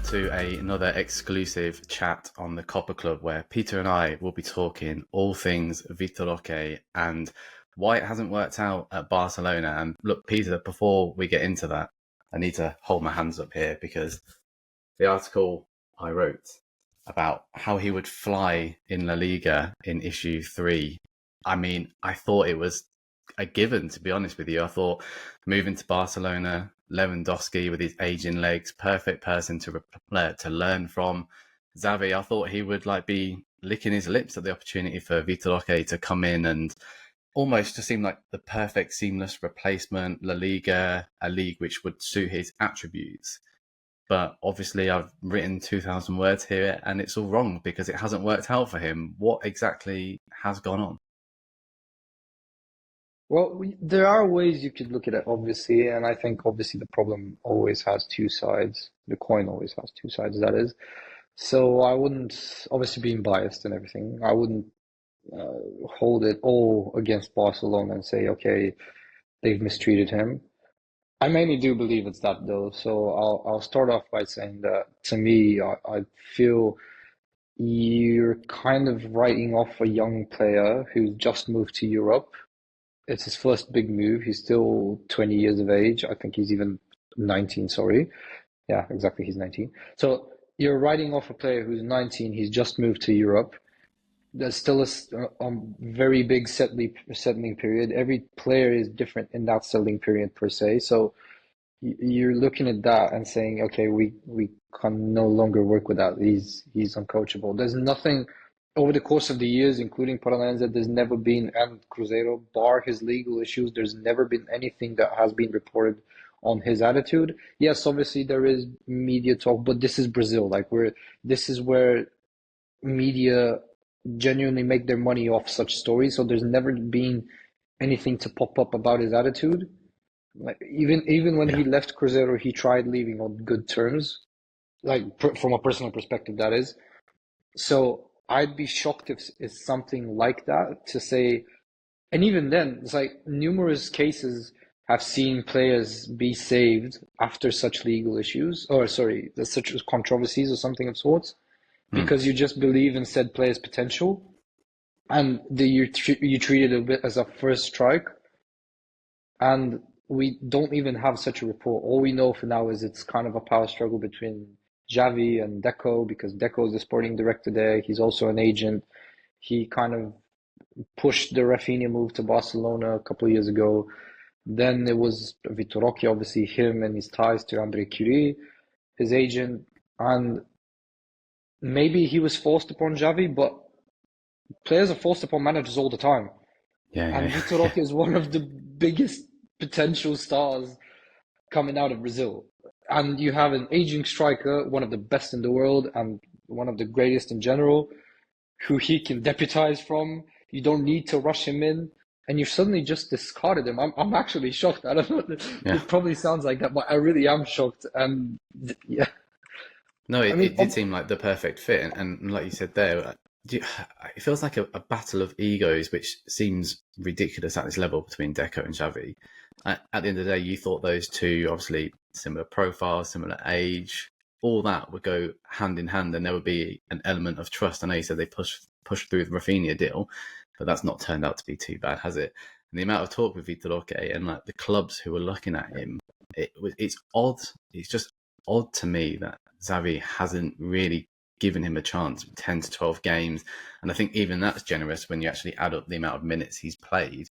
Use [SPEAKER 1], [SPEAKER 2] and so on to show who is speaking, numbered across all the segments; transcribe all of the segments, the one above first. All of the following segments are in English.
[SPEAKER 1] to another exclusive chat on the Copper Club where Peter and I will be talking all things Vitor Roque and why it hasn't worked out at Barcelona. And look, Peter, before we get into that, I need to hold my hands up here because the article I wrote about how he would fly in La Liga in issue 3, I mean, I thought it was a given, to be honest with you. I thought moving to Barcelona, Lewandowski with his aging legs, perfect person to learn from. Xavi, I thought he would be licking his lips at the opportunity for Vitor Roque to come in and almost just seem like the perfect seamless replacement. La Liga, a league which would suit his attributes. But obviously I've written 2,000 words here and it's all wrong because it hasn't worked out for him. What exactly has gone on?
[SPEAKER 2] Well, there are ways you could look at it, obviously, and I think obviously the problem always has two sides. The coin always has two sides, that is. So I wouldn't, obviously being biased and everything, I wouldn't hold it all against Barcelona and say, okay, they've mistreated him. I mainly do believe it's that though. So I'll start off by saying that to me, I feel you're kind of writing off a young player who's just moved to Europe. It's his first big move. He's still 20 years of age. I think he's even 19, sorry. Yeah, exactly. He's 19. So you're writing off a player who's 19. He's just moved to Europe. There's still a very big settling period. Every player is different in that settling period per se. So you're looking at that and saying, okay, we can no longer work with that. He's uncoachable. There's nothing over the course of the years, including Paranaense, there's never been, and Cruzeiro, bar his legal issues, there's never been anything that has been reported on his attitude. Yes, obviously there is media talk, but this is Brazil. This is where media genuinely make their money off such stories. So there's never been anything to pop up about his attitude. Like even when
[SPEAKER 1] Yeah.
[SPEAKER 2] he left Cruzeiro, he tried leaving on good terms, from a personal perspective, that is. So I'd be shocked if it's something like that to say, and even then, it's like numerous cases have seen players be saved after such legal issues, or sorry, such controversies or something of sorts,
[SPEAKER 1] Mm.
[SPEAKER 2] because you just believe in said player's potential, and you treat it a bit as a first strike, and we don't even have such a report. All we know for now is it's kind of a power struggle between Xavi and Deco because Deco is the sporting director there. He's also an agent. He kind of pushed the Rafinha move to Barcelona a couple of years ago. Then it was Vitor Roque, obviously him and his ties to Andre Curie, his agent, and maybe he was forced upon Xavi, but players are forced upon managers all the time.
[SPEAKER 1] Yeah,
[SPEAKER 2] And
[SPEAKER 1] yeah,
[SPEAKER 2] Vitor
[SPEAKER 1] yeah.
[SPEAKER 2] Roque is one of the biggest potential stars coming out of Brazil. And you have an aging striker, one of the best in the world and one of the greatest in general, who he can deputize from. You don't need to rush him in. And you suddenly just discarded him. I'm actually shocked. I don't know.
[SPEAKER 1] Yeah.
[SPEAKER 2] It probably sounds like that, but I really am shocked. And yeah,
[SPEAKER 1] No,
[SPEAKER 2] I
[SPEAKER 1] it
[SPEAKER 2] mean,
[SPEAKER 1] did seem like the perfect fit, and like you said there, it feels like a battle of egos, which seems ridiculous at this level between Deco and Xavi. At the end of the day, you thought those two, obviously similar profile, similar age, all that would go hand in hand, and there would be an element of trust. I know you said they pushed through the Rafinha deal, but that's not turned out to be too bad, has it? And the amount of talk with Vitor Roque and like the clubs who were looking at him, it's odd. It's just odd to me that Xavi hasn't really given him a chance 10 to 12 games. And I think even that's generous when you actually add up the amount of minutes he's played.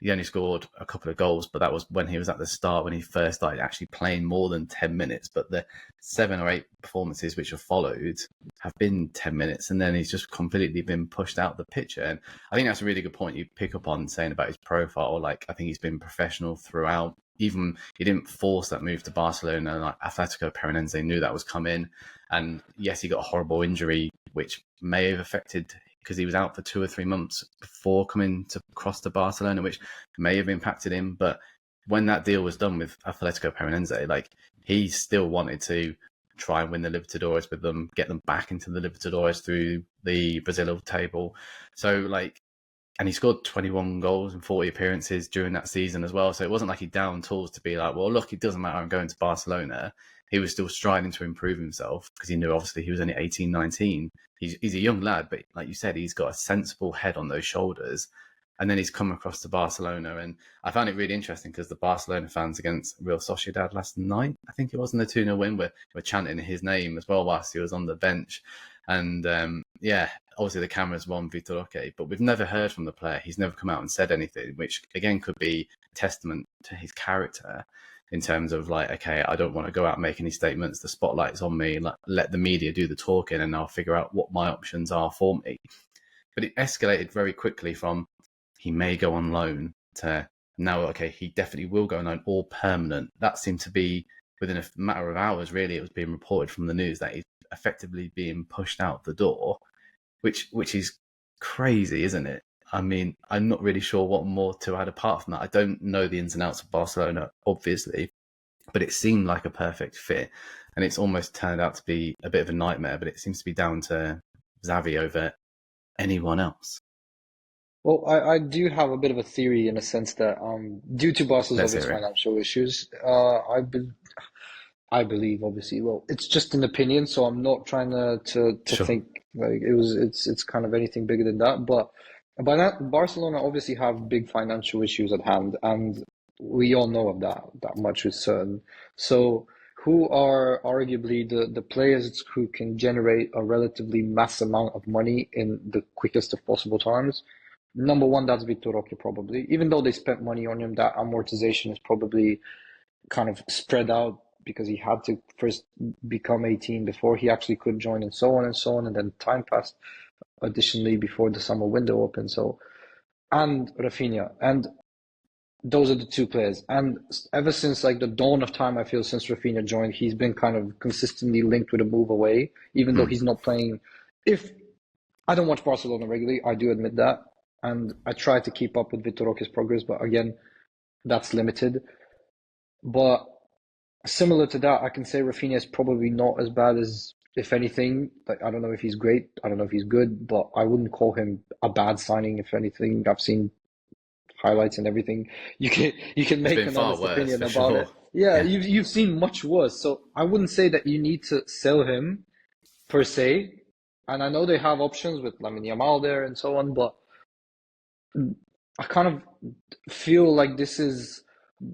[SPEAKER 1] He only scored a couple of goals, but that was when he was at the start, when he first started actually playing more than 10 minutes. But the 7 or 8 performances which have followed have been 10 minutes, and then he's just completely been pushed out the picture. And I think that's a really good point you pick up on saying about his profile. Like, I think he's been professional throughout. Even he didn't force that move to Barcelona. Like Atletico Paranaense knew that was coming, and yes, he got a horrible injury, which may have affected because he was out for 2 or 3 months before coming to cross to Barcelona, which may have impacted him. But when that deal was done with Atletico Paranaense, like he still wanted to try and win the Libertadores with them, get them back into the Libertadores through the Brazil table. So like and he scored 21 goals and 40 appearances during that season as well. So it wasn't like he downed tools to be like, well, look, it doesn't matter, I'm going to Barcelona. He was still striving to improve himself because he knew obviously he was only 18, 19. He's a young lad, but like you said, he's got a sensible head on those shoulders. And then he's come across to Barcelona. And I found it really interesting because the Barcelona fans against Real Sociedad last night, I think it was in the 2-0 win, were chanting his name as well whilst he was on the bench. And yeah, obviously the cameras were on Vitor Roque, but we've never heard from the player. He's never come out and said anything, which again could be a testament to his character in terms of like, okay, I don't want to go out and make any statements. The spotlight's on me. Let the media do the talking and I'll figure out what my options are for me. But it escalated very quickly from he may go on loan to now, okay, he definitely will go on loan or permanent. That seemed to be within a matter of hours, really. It was being reported from the news that he's effectively being pushed out the door, which is crazy, isn't it? I mean, I'm not really sure what more to add apart from that. I don't know the ins and outs of Barcelona, obviously, but it seemed like a perfect fit. And it's almost turned out to be a bit of a nightmare, but it seems to be down to Xavi over anyone else.
[SPEAKER 2] Well, I do have a bit of a theory in a sense that due to Barca's
[SPEAKER 1] Let's
[SPEAKER 2] obvious
[SPEAKER 1] hear it.
[SPEAKER 2] financial issues, I believe obviously, well, it's just an opinion, so I'm not trying to
[SPEAKER 1] Sure.
[SPEAKER 2] think like it's kind of anything bigger than that. But by that, Barcelona obviously have big financial issues at hand, and we all know of that. That much is certain. So, who are arguably the players who can generate a relatively mass amount of money in the quickest of possible times? Number one, that's Vitor Roque probably. Even though they spent money on him, that amortization is probably kind of spread out because he had to first become 18 before he actually could join, and so on and so on. And then time passed additionally before the summer window opened. So, and Rafinha. And those are the two players. And ever since like the dawn of time, I feel since Rafinha joined, he's been kind of consistently linked with a move away, even though
[SPEAKER 1] Mm.
[SPEAKER 2] he's not playing. If I don't watch Barcelona regularly, I do admit that. And I try to keep up with Vitor Roque's progress, but again, that's limited. But similar to that, I can say Rafinha is probably not as bad as, if anything, like I don't know if he's great, I don't know if he's good, but I wouldn't call him a bad signing. If anything, I've seen highlights and everything. You can
[SPEAKER 1] It's
[SPEAKER 2] make
[SPEAKER 1] been
[SPEAKER 2] an
[SPEAKER 1] far
[SPEAKER 2] honest
[SPEAKER 1] worse
[SPEAKER 2] opinion
[SPEAKER 1] for
[SPEAKER 2] about
[SPEAKER 1] sure.
[SPEAKER 2] it. Yeah,
[SPEAKER 1] Yeah.
[SPEAKER 2] you've seen much worse. So I wouldn't say that you need to sell him per se. And I know they have options with Lamine Yamal there and so on, but I kind of feel like this is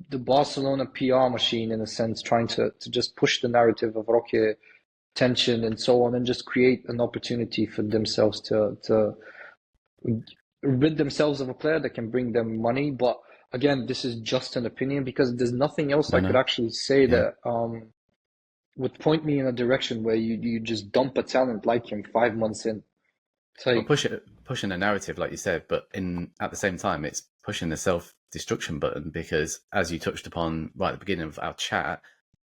[SPEAKER 2] the Barcelona PR machine in a sense, trying to just push the narrative of Roque tension and so on, and just create an opportunity for themselves to rid themselves of a player that can bring them money. But again, this is just an opinion because there's nothing else I
[SPEAKER 1] No,
[SPEAKER 2] could
[SPEAKER 1] no.
[SPEAKER 2] actually say
[SPEAKER 1] Yeah.
[SPEAKER 2] that would point me in a direction where you just dump a talent like him 5 months in. It's
[SPEAKER 1] Well,
[SPEAKER 2] like,
[SPEAKER 1] pushing a narrative, like you said, but at the same time, it's pushing the self destruction button because, as you touched upon right at the beginning of our chat,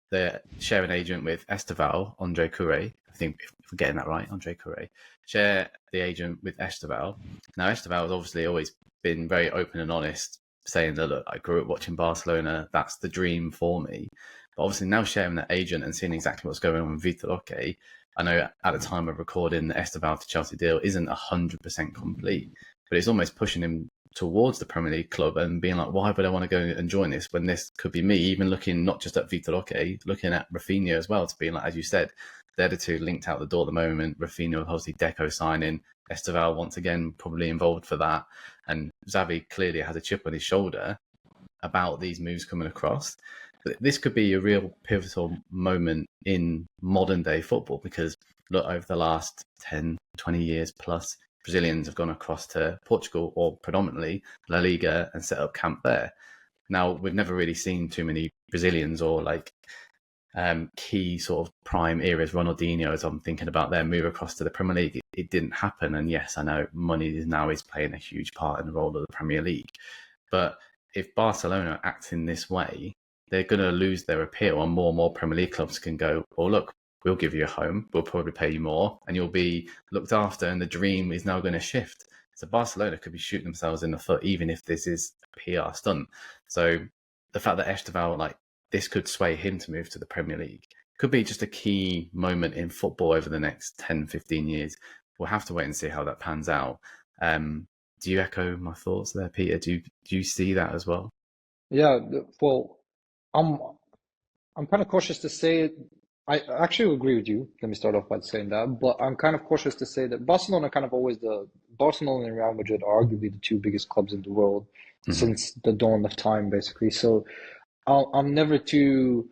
[SPEAKER 1] they're sharing agent with Esteval, Andre Couré. I think if we're getting that right, Andre Couré. Share the agent with Esteval. Now, Esteval has obviously always been very open and honest, saying that, look, I grew up watching Barcelona. That's the dream for me. But obviously now sharing that agent and seeing exactly what's going on with Vitor Roque, I know at the time of recording, the Esteval to Chelsea deal isn't 100% complete, but it's almost pushing him towards the Premier League club and being like, why would I want to go and join this when this could be me? Even looking not just at Vitor Roque, looking at Rafinha as well, to being like, as you said, they're the two linked out the door at the moment. Rafinha, obviously, Deco signing. Esteval, once again, probably involved for that. And Xavi clearly has a chip on his shoulder about these moves coming across. But this could be a real pivotal moment in modern day football because, look, over the last 10, 20 years plus, Brazilians have gone across to Portugal or predominantly La Liga and set up camp there. Now, we've never really seen too many Brazilians or like key sort of prime eras, Ronaldinho, as I'm thinking about their move across to the Premier League. It didn't happen. And yes, I know money now is playing a huge part in the role of the Premier League. But if Barcelona act in this way, they're going to lose their appeal and more Premier League clubs can go, oh, look, we'll give you a home, we'll probably pay you more, and you'll be looked after, and the dream is now going to shift. So Barcelona could be shooting themselves in the foot, even if this is a PR stunt. So the fact that Esteval, like, this could sway him to move to the Premier League could be just a key moment in football over the next 10, 15 years. We'll have to wait and see how that pans out. Do do you echo my thoughts there, Peter? Do you see that as well?
[SPEAKER 2] Yeah, well, I'm I'm kind of cautious to say I actually agree with you. Let me start off by saying that, but I'm kind of cautious to say that Barcelona and Real Madrid are arguably the two biggest clubs in the world
[SPEAKER 1] Hmm.
[SPEAKER 2] since the dawn of time, basically. So I'm never too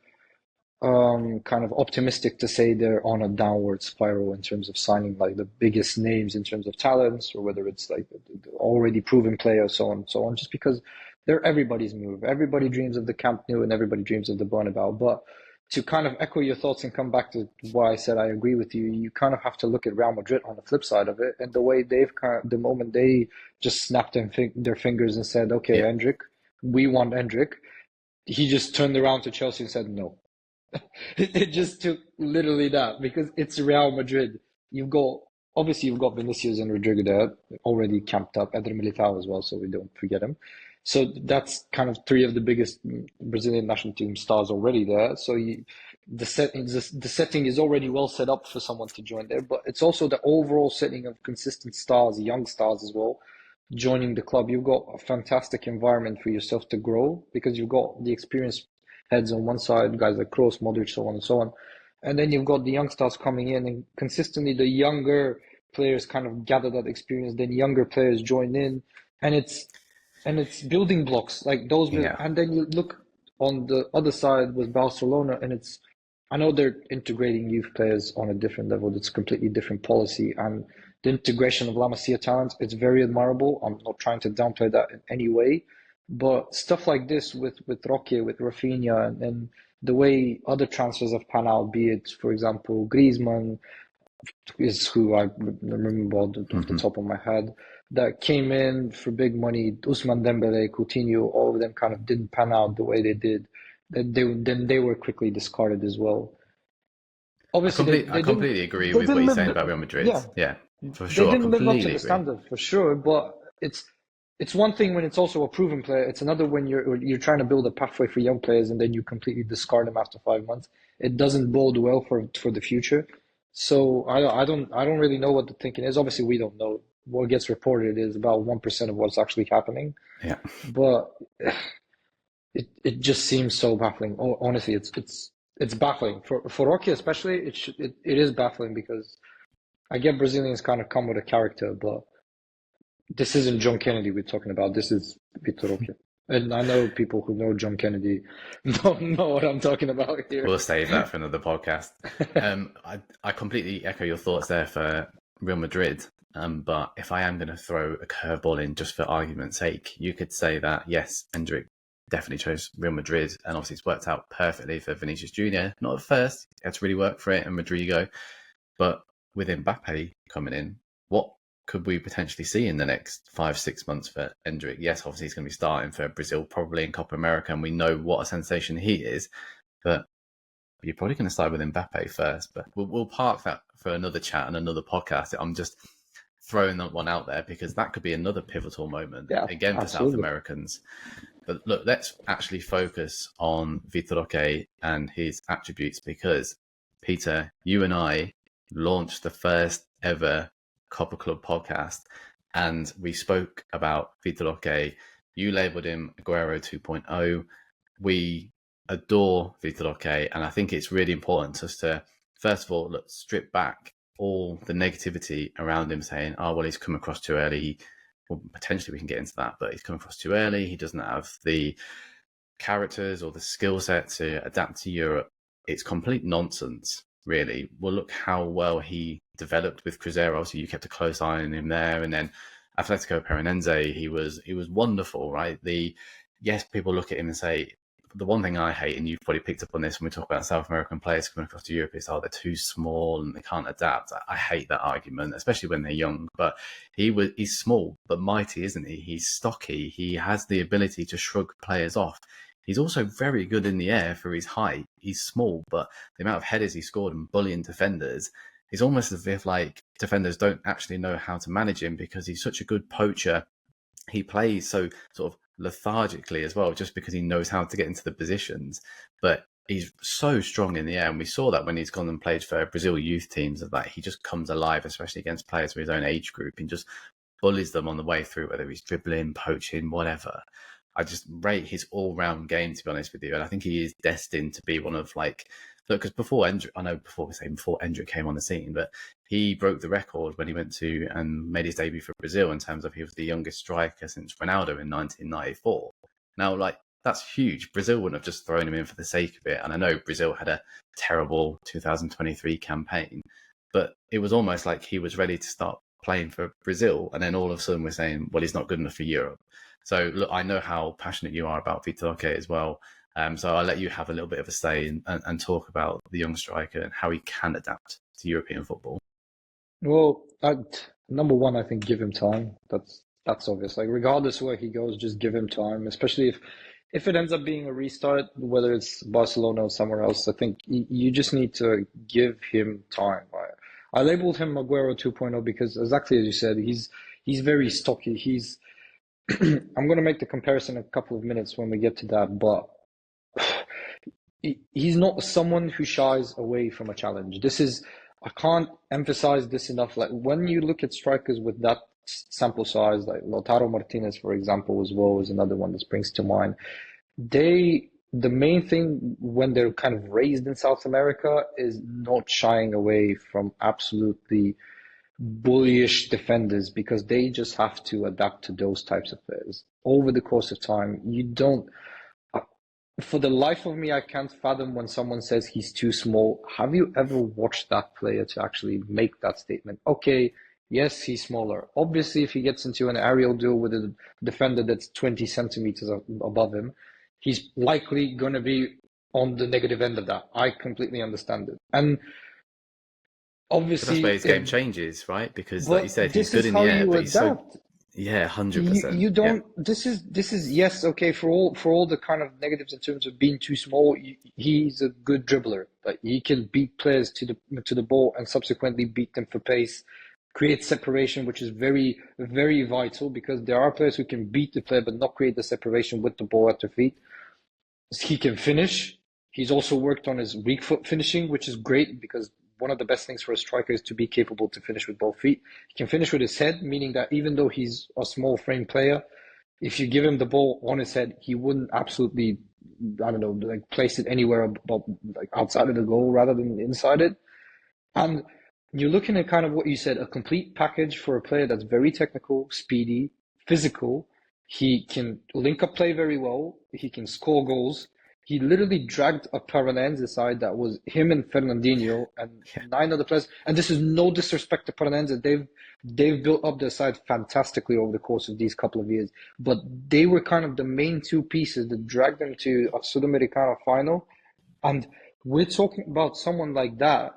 [SPEAKER 2] kind of optimistic to say they're on a downward spiral in terms of signing like the biggest names in terms of talents, or whether it's like the already proven players, so on and so on, just because they're everybody's move. Everybody dreams of the Camp Nou and everybody dreams of the Bernabeu. But to kind of echo your thoughts and come back to why I said I agree with you, you kind of have to look at Real Madrid on the flip side of it, and the way the moment they just snapped their fingers and said, okay,
[SPEAKER 1] Yeah.
[SPEAKER 2] Endrick, we want Endrick, he just turned around to Chelsea and said no. It just took literally that because it's Real Madrid. You've got you've got Vinicius and Rodrigo there already camped up, Eder Militao as well, so we don't forget him. So that's kind of three of the biggest Brazilian national team stars already there. So the setting is already well set up for someone to join there, but it's also the overall setting of consistent stars, young stars as well, joining the club. You've got a fantastic environment for yourself to grow because you've got the experienced heads on one side, guys like Kroos, Modric, so on and so on. And then you've got the young stars coming in, and consistently the younger players kind of gather that experience. Then younger players join in, and it's building blocks like those.
[SPEAKER 1] Yeah.
[SPEAKER 2] And then you look on the other side with Barcelona, and I know they're integrating youth players on a different level. It's a completely different policy, and the integration of La Masia talent, it's very admirable. I'm not trying to downplay that in any way, but stuff like this with Roque, with Rafinha, and the way other transfers have panned out, be it, for example, Griezmann is who I remember off the
[SPEAKER 1] Hmm.
[SPEAKER 2] top of my head, that came in for big money. Ousmane Dembele, Coutinho, all of them kind of didn't pan out the way they did. Then they were quickly discarded as well. Obviously,
[SPEAKER 1] I completely agree
[SPEAKER 2] they
[SPEAKER 1] with what
[SPEAKER 2] didn't
[SPEAKER 1] you're
[SPEAKER 2] live
[SPEAKER 1] saying
[SPEAKER 2] the,
[SPEAKER 1] about Real Madrid.
[SPEAKER 2] yeah,
[SPEAKER 1] Yeah, for
[SPEAKER 2] they
[SPEAKER 1] sure. I
[SPEAKER 2] didn't live up to
[SPEAKER 1] completely
[SPEAKER 2] the
[SPEAKER 1] agree.
[SPEAKER 2] standard for sure, but it's one thing when it's also a proven player. It's another when you're trying to build a pathway for young players and then you completely discard them after 5 months. It doesn't bode well for the future. So I don't really know what the thinking is. Obviously, we don't know. What gets reported is about 1% of what's actually happening,
[SPEAKER 1] Yeah.
[SPEAKER 2] but it just seems so baffling. Oh, honestly, it's baffling for Rocky especially. It is baffling because I get Brazilians kind of come with a character, but this isn't John Kennedy we're talking about. This is Vitor Roque. And I know people who know John Kennedy don't know what I'm talking about here.
[SPEAKER 1] We'll save that for another podcast. I completely echo your thoughts there for Real Madrid. But if I am going to throw a curveball in just for argument's sake, you could say that, yes, Hendrik definitely chose Real Madrid, and obviously it's worked out perfectly for Vinicius Jr. Not at first, he had to really work for it, and Rodrigo. But with Mbappe coming in, what could we potentially see in the next 5-6 months for Endrick? Yes, obviously he's going to be starting for Brazil, probably in Copa America, and we know what a sensation he is. But you're probably going to start with Mbappe first. But we'll park that for another chat and another podcast. I'm just throwing that one out there because that could be another pivotal moment
[SPEAKER 2] Yeah,
[SPEAKER 1] again for South
[SPEAKER 2] absolutely.
[SPEAKER 1] Americans. But look, let's actually focus on Vitor Roque and his attributes because, Peter, you and I launched the first ever Copper Club podcast and we spoke about Vitor Roque. You labelled him Aguero 2.0. We adore Vitor Roque, and I think it's really important just to, first of all, look, strip back all the negativity around him saying, oh, well, he's come across too early. Well, potentially we can get into that, but he's come across too early. He doesn't have the characters or the skill set to adapt to Europe. It's complete nonsense, really. Well, look how well he developed with Cruzeiro. So you kept a close eye on him there, and then Atletico Paranense, he was wonderful, right? Yes, people look at him and say, the one thing I hate, and you've probably picked up on this when we talk about South American players coming across to Europe, is they're too small and they can't adapt. I hate that argument, especially when they're young. But he's small but mighty, isn't he? He's stocky. He has the ability to shrug players off. He's also very good in the air for his height. He's small, but the amount of headers he scored and bullying defenders, it's almost as if like defenders don't actually know how to manage him because he's such a good poacher. He plays so sort of lethargically as well, just because he knows how to get into the positions. But he's so strong in the air, and we saw that when he's gone and played for Brazil youth teams, that he just comes alive, especially against players of his own age group, and just bullies them on the way through, whether he's dribbling, poaching, whatever. I just rate his all-round game, to be honest with you, and I think he is destined to be one of like, because before Endrick came on the scene, but he broke the record when he went to and made his debut for Brazil in terms of he was the youngest striker since Ronaldo in 1994. Now, like, that's huge. Brazil wouldn't have just thrown him in for the sake of it, and I know Brazil had a terrible 2023 campaign, but it was almost like he was ready to start playing for Brazil, and then all of a sudden we're saying, well, he's not good enough for Europe. So look, I know how passionate you are about Vitor Roque as well. So I'll let you have a little bit of a say and talk about the young striker and how he can adapt to European football.
[SPEAKER 2] Well, number one, I think give him time. That's obvious. Like regardless of where he goes, just give him time. Especially if it ends up being a restart, whether it's Barcelona or somewhere else. I think you just need to give him time. I labeled him Aguero 2.0 because exactly as you said, he's very stocky. I'm going to make the comparison in a couple of minutes when we get to that, but he's not someone who shies away from a challenge. I can't emphasize this enough. Like when you look at strikers with that sample size, like Lautaro Martinez, for example, as well is another one that springs to mind. The main thing when they're kind of raised in South America is not shying away from absolutely bullyish defenders because they just have to adapt to those types of players over the course of time. For the life of me, I can't fathom when someone says he's too small. Have you ever watched that player to actually make that statement? Okay, yes, he's smaller. Obviously, if he gets into an aerial duel with a defender that's 20 centimeters above him, he's likely going to be on the negative end of that. I completely understand it. And obviously,
[SPEAKER 1] but that's where his game changes, right? Because, like you said, he's good in the air, but he's so 100%.
[SPEAKER 2] You don't. This is yes, okay. For all the kind of negatives in terms of being too small, he's a good dribbler. Like he can beat players to the ball and subsequently beat them for pace, create separation, which is very very vital because there are players who can beat the player but not create the separation with the ball at their feet. He can finish. He's also worked on his weak foot finishing, which is great because one of the best things for a striker is to be capable to finish with both feet. He can finish with his head, meaning that even though he's a small frame player, if you give him the ball on his head, he wouldn't absolutely, I don't know, like place it anywhere like outside of the goal rather than inside it. And you're looking at kind of what you said, a complete package for a player that's very technical, speedy, physical. He can link up play very well. He can score goals. He literally dragged a Paranense side that was him and Fernandinho and 9 other players. And this is no disrespect to Paranense. They've built up their side fantastically over the course of these couple of years. But they were kind of the main two pieces that dragged them to a Sudamericana final. And we're talking about someone like that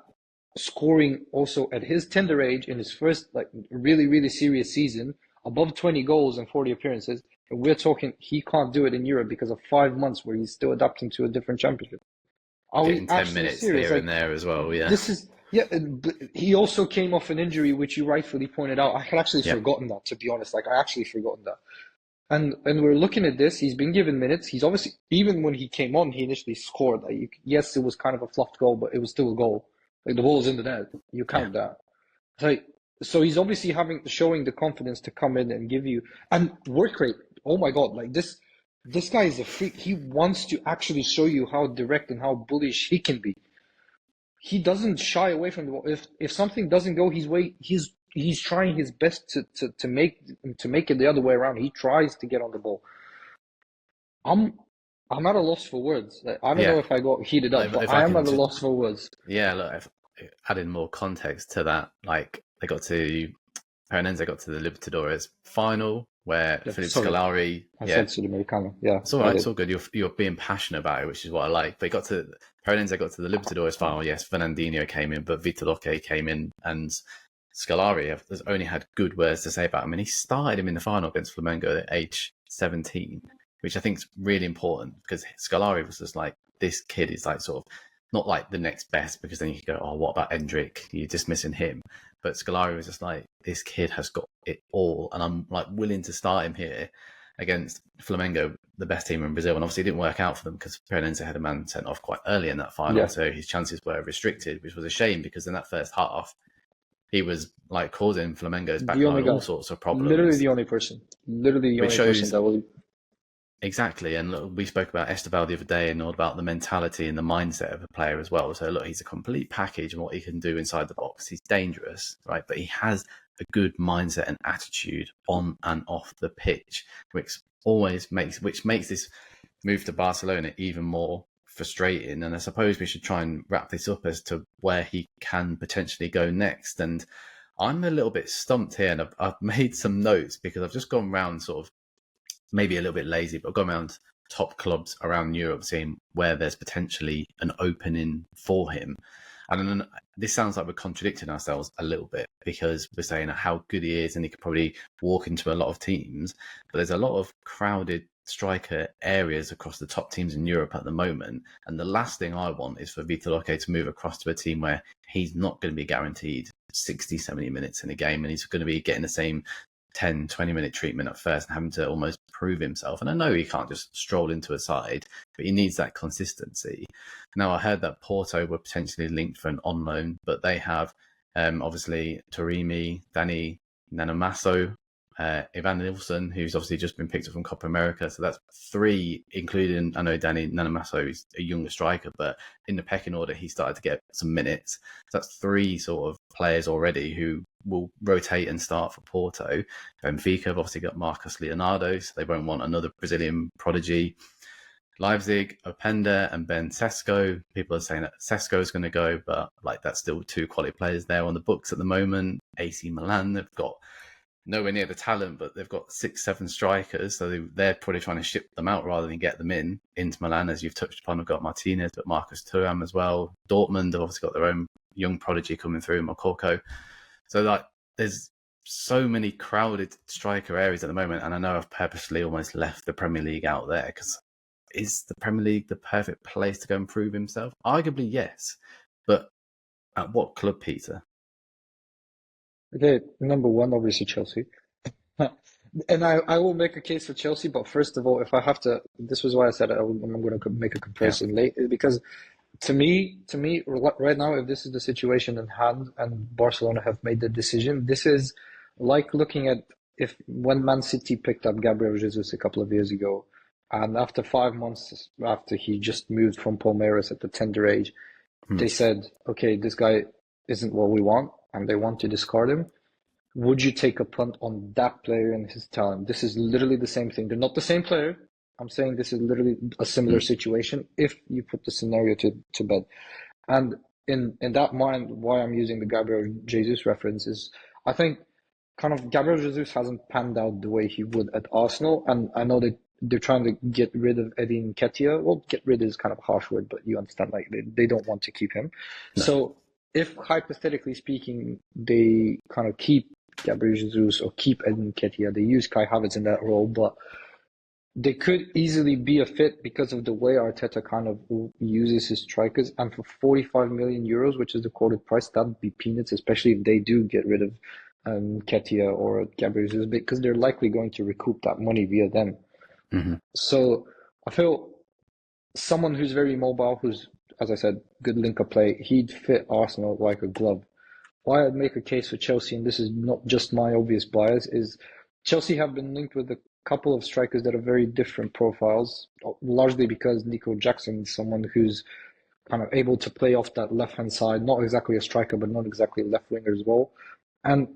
[SPEAKER 2] scoring also at his tender age in his first like really, really serious season, above 20 goals and 40 appearances. And we're talking he can't do it in Europe because of 5 months where he's still adapting to a different championship.
[SPEAKER 1] Getting 10 minutes serious? Here and there as well, yeah.
[SPEAKER 2] He also came off an injury, which you rightfully pointed out. I had actually forgotten that, to be honest. Like, I actually forgotten that. And we're looking at this. He's been given minutes. He's obviously, even when he came on, he initially scored. Like, yes, it was kind of a fluffed goal, but it was still a goal. Like, the ball's in the net. You count that. So he's obviously showing the confidence to come in and give you, and work rate. Oh my God, like this guy is a freak. He wants to actually show you how direct and how bullish he can be. He doesn't shy away from the ball. If something doesn't go his way, he's trying his best to make it the other way around. He tries to get on the ball. I'm at a loss for words. Like, I don't know if I got heated up, but I am at a loss for words.
[SPEAKER 1] Yeah, look, adding more context to that, like Paranense got to the Libertadores final where Philippe Scolari.
[SPEAKER 2] I said Sudamericana. Yeah,
[SPEAKER 1] it's all right. It's all good. You're being passionate about it, which is what I like. But Paranense got to the Libertadores final. Yes, Fernandinho came in, but Vitor Roque came in, and Scolari has only had good words to say about him. And he started him in the final against Flamengo at age 17, which I think is really important because Scolari was just like, this kid is like sort of not like the next best, because then you could go, oh, what about Endrick? You're dismissing him. But Scolari was just like, this kid has got it all, and I'm like willing to start him here against Flamengo, the best team in Brazil. And obviously it didn't work out for them because Paranense had a man sent off quite early in that final, so his chances were restricted, which was a shame because in that first half, He was like causing Flamengo's
[SPEAKER 2] The only
[SPEAKER 1] backline all
[SPEAKER 2] guy,
[SPEAKER 1] sorts of
[SPEAKER 2] literally
[SPEAKER 1] problems,
[SPEAKER 2] the
[SPEAKER 1] which
[SPEAKER 2] only person
[SPEAKER 1] shows
[SPEAKER 2] that will.
[SPEAKER 1] exactly. And look, we spoke about Esteval the other day and all about the mentality and the mindset of a player as well. So look, he's a complete package and what he can do inside the box. He's dangerous, right? But he has a good mindset and attitude on and off the pitch, which makes this move to Barcelona even more frustrating. And I suppose we should try and wrap this up as to where he can potentially go next. And I'm a little bit stumped here, and I've made some notes because I've just gone around sort of maybe a little bit lazy, but I've gone around top clubs around Europe, seeing where there's potentially an opening for him. And then this sounds like we're contradicting ourselves a little bit because we're saying how good he is and he could probably walk into a lot of teams. But there's a lot of crowded striker areas across the top teams in Europe at the moment. And the last thing I want is for Vitor Roque to move across to a team where he's not going to be guaranteed 60, 70 minutes in a game and he's going to be getting the same 10, 20-minute treatment at first and having to almost prove himself. And I know he can't just stroll into a side, but he needs that consistency. Now, I heard that Porto were potentially linked for an on loan, but they have obviously Torimi, Danny Nanamaso, Ivan Nilsson, who's obviously just been picked up from Copa America. So that's three, including, I know Danny Nanamaso is a younger striker, but in the pecking order, he started to get some minutes. So that's three sort of players already who will rotate and start for Porto. Benfica have obviously got Marcos Leonardo, so they won't want another Brazilian prodigy. Leipzig, Openda and Ben Sesko. People are saying that Sesko is going to go, but like that's still two quality players there on the books at the moment. AC Milan, they've got nowhere near the talent, but they've got 6-7 strikers, so they're probably trying to ship them out rather than get them into Milan, as you've touched upon. We've got Martinez, but Marcus Thuram as well. Dortmund have obviously got their own young prodigy coming through, Moukoko. So like, there's so many crowded striker areas at the moment, and I know I've purposely almost left the Premier League out there because is the Premier League the perfect place to go and prove himself? Arguably, yes, but at what club, Peter?
[SPEAKER 2] Okay, number one, obviously Chelsea. And I will make a case for Chelsea, but first of all, if I have to, this was why I said I'm going to make a
[SPEAKER 1] Yeah.
[SPEAKER 2] comparison late, because to me, right now, if this is the situation in hand and Barcelona have made the decision, this is like looking at if when Man City picked up Gabriel Jesus a couple of years ago, and after 5 months after he just moved from Palmeiras at the tender age,
[SPEAKER 1] Hmm.
[SPEAKER 2] they said, okay, this guy isn't what we want, and they want to discard him. Would you take a punt on that player and his talent? This is literally the same thing. They're not the same player. I'm saying this is literally a similar
[SPEAKER 1] Hmm.
[SPEAKER 2] situation if you put the scenario to bed. And in that mind, why I'm using the Gabriel Jesus reference is I think kind of Gabriel Jesus hasn't panned out the way he would at Arsenal. And I know that they're trying to get rid of Eddie Nketiah. Well, get rid is kind of a harsh word, but you understand, like they don't want to keep him.
[SPEAKER 1] No.
[SPEAKER 2] So if hypothetically speaking, they kind of keep Gabriel Jesus or keep Eddie Nketiah, they use Kai Havertz in that role, but they could easily be a fit because of the way Arteta kind of uses his strikers. And for 45 million euros, which is the quoted price, that'd be peanuts, especially if they do get rid of Ketia or Gabriel Jesus, because they're likely going to recoup that money via them.
[SPEAKER 1] Mm-hmm.
[SPEAKER 2] So I feel someone who's very mobile, who's, as I said, good link-up play, he'd fit Arsenal like a glove. Why I'd make a case for Chelsea, and this is not just my obvious bias, is Chelsea have been linked with a couple of strikers that are very different profiles, largely because Nico Jackson is someone who's kind of able to play off that left-hand side, not exactly a striker, but not exactly a left winger as well. And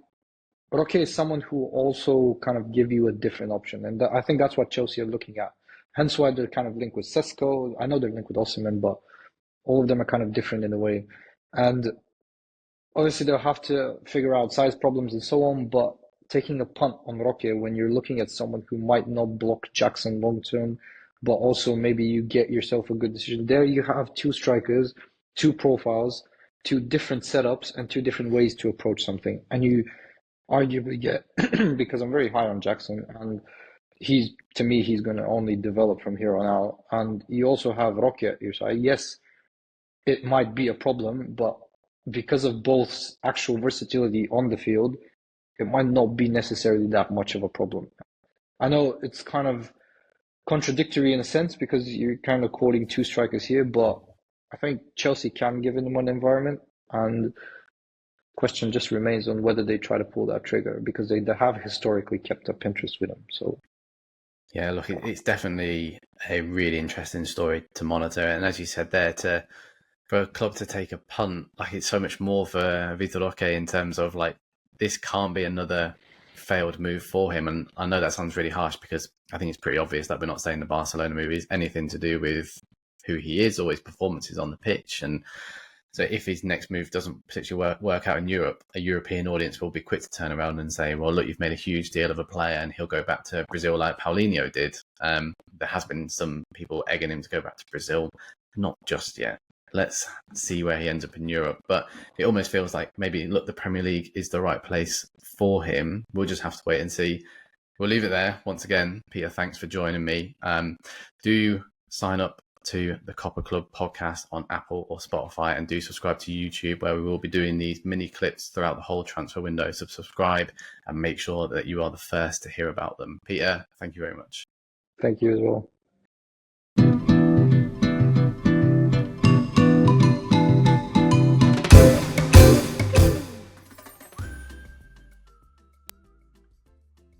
[SPEAKER 2] Roque is someone who also kind of give you a different option, and I think that's what Chelsea are looking at. Hence why they're kind of linked with Sesko. I know they're linked with Osimhen, but all of them are kind of different in a way. And obviously, they'll have to figure out size problems and so on, but taking a punt on Roque when you're looking at someone who might not block Jackson long term, but also maybe you get yourself a good decision. There you have two strikers, two profiles, two different setups, and two different ways to approach something. And you arguably get, because I'm very high on Jackson, and to me, he's going to only develop from here on out. And you also have Roque at your side. Yes, it might be a problem, but because of both actual versatility on the field, it might not be necessarily that much of a problem. I know it's kind of contradictory in a sense because you're kind of quoting two strikers here, but I think Chelsea can give him an environment. And question just remains on whether they try to pull that trigger, because they have historically kept up interest with him. So
[SPEAKER 1] yeah, look, it's definitely a really interesting story to monitor. And as you said there, for a club to take a punt, like it's so much more for Vitor Roque in terms of like, this can't be another failed move for him. And I know that sounds really harsh, because I think it's pretty obvious that we're not saying the Barcelona move is anything to do with who he is or his performances on the pitch. And so if his next move doesn't particularly work out in Europe, a European audience will be quick to turn around and say, well, look, you've made a huge deal of a player and he'll go back to Brazil like Paulinho did. There has been some people egging him to go back to Brazil. Not just yet. Let's see where he ends up in Europe. But it almost feels like maybe, look, the Premier League is the right place for him. We'll just have to wait and see. We'll leave it there. Once again, Peter, thanks for joining me. Do sign up to the Copper Club podcast on Apple or Spotify, and do subscribe to YouTube, where we will be doing these mini clips throughout the whole transfer window. So subscribe and make sure that you are the first to hear about them. Peter, thank you very much.
[SPEAKER 2] thank you as well.